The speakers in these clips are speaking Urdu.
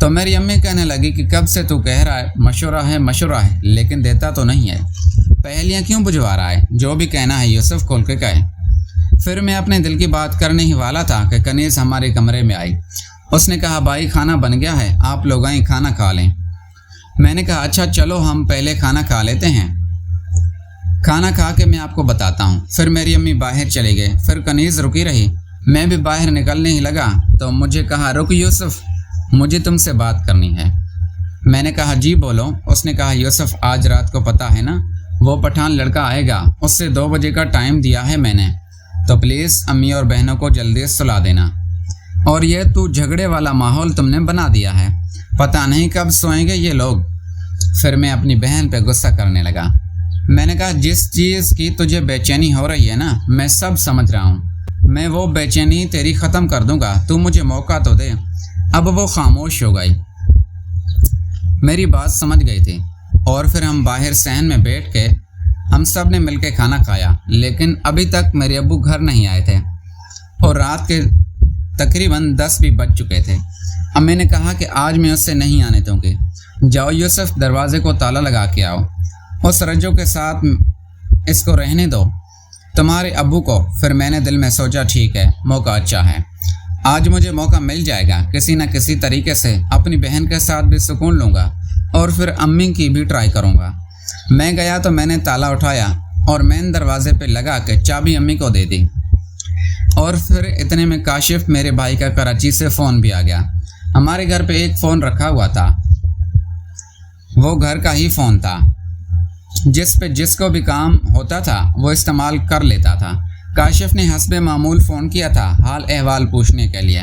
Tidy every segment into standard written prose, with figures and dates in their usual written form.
تو میری امی کہنے لگی کہ کب سے تو کہہ رہا ہے مشورہ ہے لیکن دیتا تو نہیں ہے، پہلیاں کیوں بجوا رہا ہے؟ جو بھی کہنا ہے یوسف کھول کے کہے۔ پھر میں اپنے دل کی بات کرنے ہی والا تھا کہ کنیز ہمارے کمرے میں آئی۔ اس نے کہا بھائی کھانا بن گیا ہے، آپ لوگ آئیں کھانا کھا لیں۔ میں نے کہا اچھا چلو ہم پہلے کھانا کھا لیتے ہیں، کھانا کھا کے میں آپ کو بتاتا ہوں۔ پھر میری امی باہر چلی گئی، پھر کنیز رکی رہی۔ میں بھی باہر نکلنے ہی لگا تو مجھے کہا رک یوسف، مجھے تم سے بات کرنی ہے۔ میں نے کہا جی بولو۔ اس نے کہا یوسف آج رات کو پتہ ہے نا وہ پٹھان لڑکا آئے گا، اس سے 2 بجے کا ٹائم دیا ہے میں نے، تو پلیز امی اور بہنوں کو جلدی سلا دینا۔ اور یہ تو جھگڑے والا ماحول تم نے بنا دیا ہے، پتہ نہیں کب سوئیں گے یہ لوگ۔ پھر میں اپنی بہن پہ غصہ کرنے لگا۔ میں نے کہا جس چیز کی تجھے بے چینی ہو رہی ہے نا میں سب سمجھ رہا ہوں، میں وہ بے چینی تیری ختم کر دوں گا، تو مجھے موقع تو دے۔ اب وہ خاموش ہو گئی، میری بات سمجھ گئی تھی۔ اور پھر ہم باہر صحن میں بیٹھ کے ہم سب نے مل کے کھانا کھایا، لیکن ابھی تک میرے ابو گھر نہیں آئے تھے اور رات کے تقریباً 10 بھی بج چکے تھے۔ امی نے کہا کہ آج میں اس سے نہیں آنے دوں گی، جاؤ یوسف دروازے کو تالا لگا کے آؤ، اس رجو کے ساتھ اس کو رہنے دو، تمہارے ابو کو۔ پھر میں نے دل میں سوچا ٹھیک ہے موقع اچھا ہے، آج مجھے موقع مل جائے گا، کسی نہ کسی طریقے سے اپنی بہن کے ساتھ بھی سکون لوں گا اور پھر امی کی بھی ٹرائی کروں گا۔ میں گیا تو میں نے تالا اٹھایا اور مین دروازے پہ لگا کے چابی امی کو دے دی۔ اور پھر اتنے میں کاشف میرے بھائی کا کراچی سے فون بھی آ گیا۔ ہمارے گھر پہ ایک فون رکھا ہوا تھا، وہ گھر کا ہی فون تھا، جس کو بھی کام ہوتا تھا وہ استعمال کر لیتا تھا۔ کاشف نے حسب معمول فون کیا تھا حال احوال پوچھنے کے لیے۔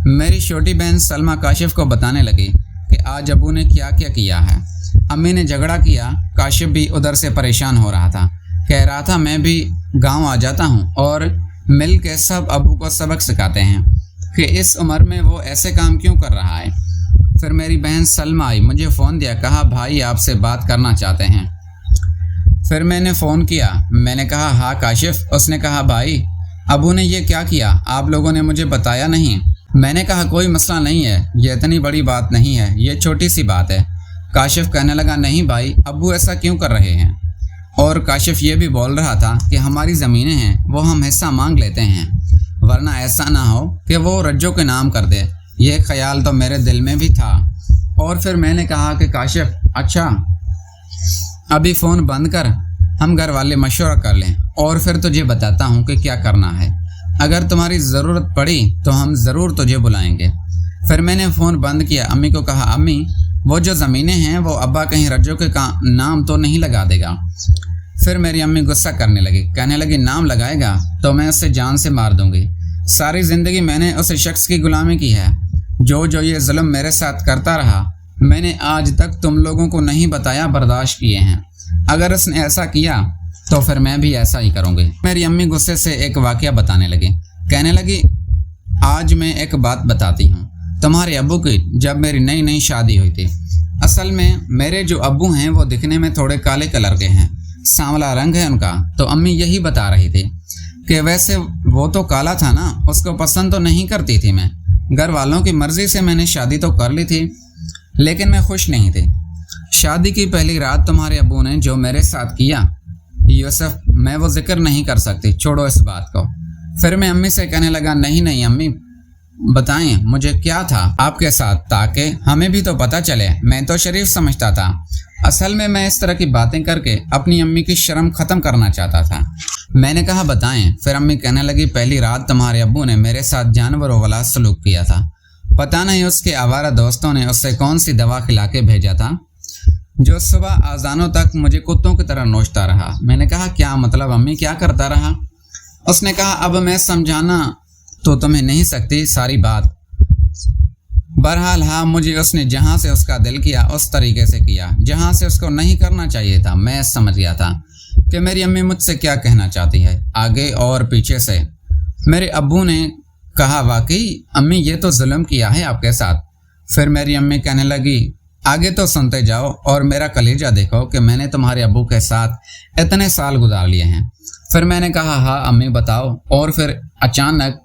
میری چھوٹی بہن سلمہ کاشف کو بتانے لگی کہ آج ابو نے کیا کیا ہے۔ امی نے جھگڑا کیا، کاشف بھی ادھر سے پریشان ہو رہا تھا، کہہ رہا تھا میں بھی گاؤں آ جاتا ہوں اور مل کے سب ابو کو سبق سکھاتے ہیں کہ اس عمر میں وہ ایسے کام کیوں کر رہا ہے۔ پھر میری بہن سلمہ آئی، مجھے فون دیا، کہا بھائی آپ سے بات کرنا چاہتے ہیں۔ پھر میں نے فون کیا، میں نے کہا ہاں کاشف۔ اس نے کہا بھائی ابو نے یہ کیا آپ لوگوں نے مجھے بتایا نہیں۔ میں نے کہا کوئی مسئلہ نہیں ہے، یہ اتنی بڑی بات نہیں ہے، یہ چھوٹی سی بات ہے۔ کاشف کہنے لگا نہیں بھائی ابو ایسا کیوں کر رہے ہیں؟ اور کاشف یہ بھی بول رہا تھا کہ ہماری زمینیں ہیں وہ ہم حصہ مانگ لیتے ہیں، ورنہ ایسا نہ ہو کہ وہ رجو کے نام کر دے۔ یہ خیال تو میرے دل میں بھی تھا۔ اور پھر میں نے کہا کہ کاشف اچھا ابھی فون بند کر، ہم گھر والے مشورہ کر لیں اور پھر تجھے بتاتا ہوں کہ کیا کرنا ہے، اگر تمہاری ضرورت پڑی تو ہم ضرور تجھے بلائیں گے۔ پھر میں نے فون بند کیا، امی کو کہا امی وہ جو زمینیں ہیں وہ ابا کہیں رجو کے نام تو نہیں لگا دے گا۔ پھر میری امی غصہ کرنے لگی، کہنے لگی نام لگائے گا تو میں اسے جان سے مار دوں گی۔ ساری زندگی میں نے اس شخص کی غلامی کی ہے جو یہ ظلم میرے ساتھ کرتا رہا، میں نے آج تک تم لوگوں کو نہیں بتایا، برداشت کیے ہیں، اگر اس نے ایسا کیا تو پھر میں بھی ایسا ہی کروں گی۔ میری امی غصے سے ایک واقعہ بتانے لگی، کہنے لگی آج میں ایک بات بتاتی ہوں، تمہارے ابو کی جب میری نئی شادی ہوئی تھی، اصل میں میرے جو ابو ہیں وہ دکھنے میں تھوڑے کالے کلر کے ہیں، سانولا رنگ ہے ان کا، تو امی یہی بتا رہی تھی کہ ویسے وہ تو کالا تھا نا، اس کو پسند تو نہیں کرتی تھی میں، گھر والوں کی مرضی سے میں نے شادی تو کر لی تھی لیکن میں خوش نہیں تھی۔ شادی کی پہلی رات تمہارے ابو نے جو میرے ساتھ کیا یوسف میں وہ ذکر نہیں کر سکتی، چھوڑو اس بات کو۔ پھر میں امی سے کہنے لگا نہیں امی بتائیں مجھے کیا تھا آپ کے ساتھ تاکہ ہمیں بھی تو پتہ چلے، میں تو شریف سمجھتا تھا، اصل میں اس طرح کی باتیں کر کے اپنی امی کی شرم ختم کرنا چاہتا تھا۔ میں نے کہا بتائیں۔ پھر امی کہنے لگی پہلی رات تمہارے ابو نے میرے ساتھ جانوروں والا سلوک کیا تھا، پتہ نہیں اس کے آوارہ دوستوں نے اس سے کون سی دوا کھلا کے بھیجا تھا جو صبح آذانوں تک مجھے کتوں کی طرح نوچتا رہا۔ میں نے کہا کیا مطلب امی، کیا کرتا رہا؟ اس نے کہا اب میں سمجھانا تو تمہیں نہیں سکتی ساری بات، بہرحال ہاں مجھے اس نے جہاں سے اس کا دل کیا اس طریقے سے کیا جہاں سے اس کو نہیں کرنا چاہیے تھا۔ میں سمجھ گیا تھا کہ میری امی مجھ سے کیا کہنا چاہتی ہے، آگے اور پیچھے سے۔ میرے ابو نے کہا واقعی امی یہ تو ظلم کیا ہے آپ کے ساتھ۔ پھر میری امی کہنے لگی آگے تو سنتے جاؤ اور میرا کلیجہ دیکھو کہ میں نے تمہارے ابو کے ساتھ اتنے سال گزار لیے ہیں۔ پھر میں نے کہا ہاں امی بتاؤ، اور پھر اچانک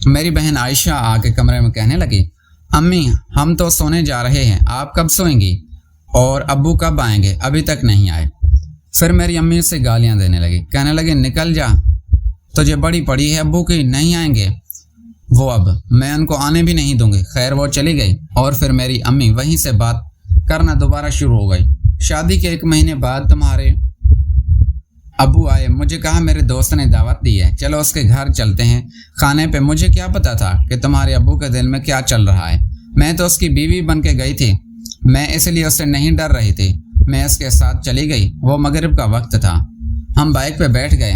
میری بہن عائشہ آ کے کمرے میں کہنے لگی امی ہم تو سونے جا رہے ہیں، آپ کب سوئیں گی؟ اور ابو کب آئیں گے؟ ابھی تک نہیں آئے۔ پھر میری امی اسے گالیاں دینے لگی، کہنے لگی نکل جا، تجھے بڑی پڑی ہے ابو کی، نہیں آئیں گے وہ، اب میں ان کو آنے بھی نہیں دوں گی۔ خیر وہ چلی گئی اور پھر میری امی وہیں سے بات کرنا دوبارہ شروع ہو گئی۔ شادی کے 1 مہینے بعد تمہارے ابو آئے، مجھے کہا میرے دوست نے دعوت دی ہے، چلو اس کے گھر چلتے ہیں کھانے پہ۔ مجھے کیا پتا تھا کہ تمہارے ابو کے دل میں کیا چل رہا ہے، میں تو اس کی بیوی بن کے گئی تھی، میں اس لیے اس سے نہیں ڈر رہی تھی، میں اس کے ساتھ چلی گئی۔ وہ مغرب کا وقت تھا، ہم بائک پہ بیٹھ گئے